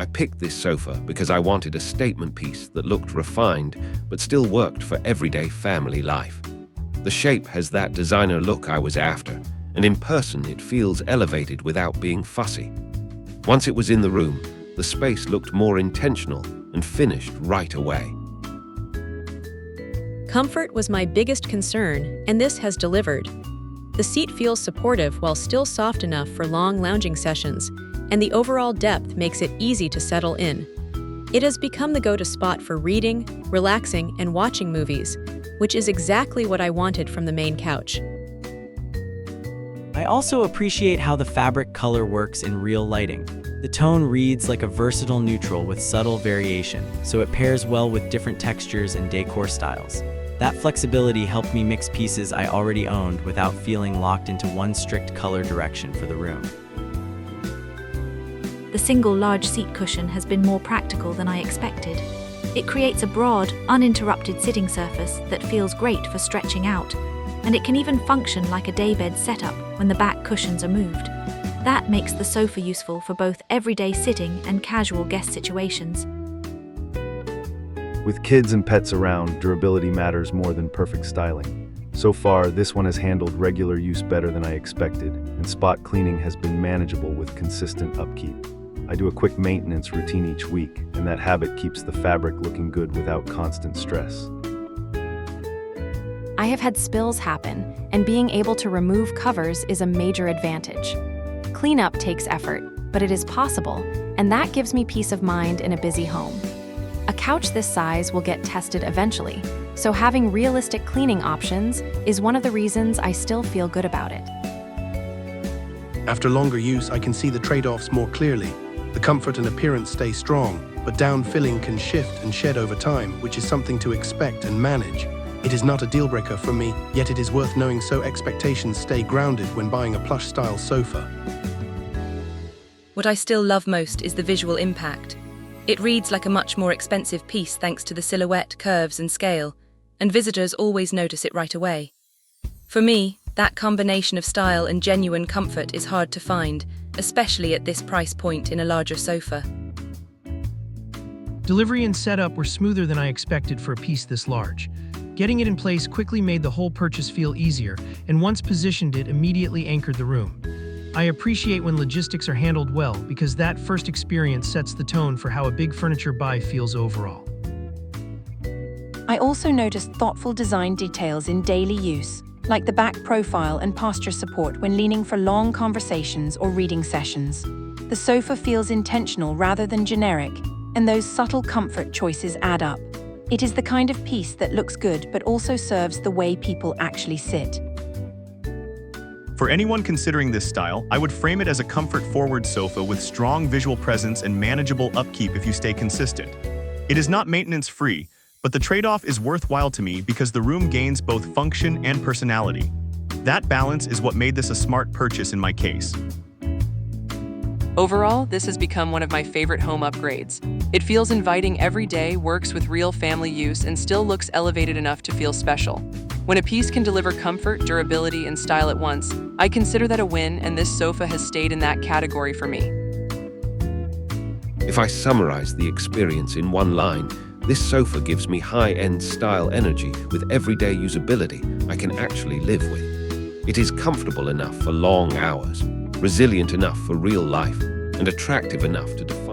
I picked this sofa because I wanted a statement piece that looked refined but still worked for everyday family life. The shape has that designer look I was after, and in person it feels elevated without being fussy. Once it was in the room, the space looked more intentional and finished right away. Comfort was my biggest concern, and this has delivered. The seat feels supportive while still soft enough for long lounging sessions, and the overall depth makes it easy to settle in. It has become the go-to spot for reading, relaxing, and watching movies, which is exactly what I wanted from the main couch. I also appreciate how the fabric color works in real lighting. The tone reads like a versatile neutral with subtle variation, so it pairs well with different textures and decor styles. That flexibility helped me mix pieces I already owned without feeling locked into one strict color direction for the room. The single large seat cushion has been more practical than I expected. It creates a broad, uninterrupted sitting surface that feels great for stretching out, and it can even function like a daybed setup when the back cushions are moved. That makes the sofa useful for both everyday sitting and casual guest situations. With kids and pets around, durability matters more than perfect styling. So far, this one has handled regular use better than I expected, and spot cleaning has been manageable with consistent upkeep. I do a quick maintenance routine each week, and that habit keeps the fabric looking good without constant stress. I have had spills happen, and being able to remove covers is a major advantage. Cleanup takes effort, but it is possible, and that gives me peace of mind in a busy home. A couch this size will get tested eventually, so having realistic cleaning options is one of the reasons I still feel good about it. After longer use, I can see the trade-offs more clearly. The comfort and appearance stay strong, but down filling can shift and shed over time, which is something to expect and manage. It is not a deal-breaker for me, yet it is worth knowing so expectations stay grounded when buying a plush-style sofa. What I still love most is the visual impact. It reads like a much more expensive piece thanks to the silhouette, curves, and scale, and visitors always notice it right away. For me, that combination of style and genuine comfort is hard to find, especially at this price point in a larger sofa. Delivery and setup were smoother than I expected for a piece this large. Getting it in place quickly made the whole purchase feel easier, and once positioned it immediately anchored the room. I appreciate when logistics are handled well because that first experience sets the tone for how a big furniture buy feels overall. I also noticed thoughtful design details in daily use, like the back profile and posture support when leaning for long conversations or reading sessions. The sofa feels intentional rather than generic, and those subtle comfort choices add up. It is the kind of piece that looks good but also serves the way people actually sit. For anyone considering this style, I would frame it as a comfort-forward sofa with strong visual presence and manageable upkeep if you stay consistent. It is not maintenance-free, but the trade-off is worthwhile to me because the room gains both function and personality. That balance is what made this a smart purchase in my case. Overall, this has become one of my favorite home upgrades. It feels inviting every day, works with real family use, and still looks elevated enough to feel special. When a piece can deliver comfort, durability, and style at once, I consider that a win, and this sofa has stayed in that category for me. If I summarize the experience in one line, this sofa gives me high-end style energy with everyday usability I can actually live with. It is comfortable enough for long hours, resilient enough for real life, and attractive enough to defy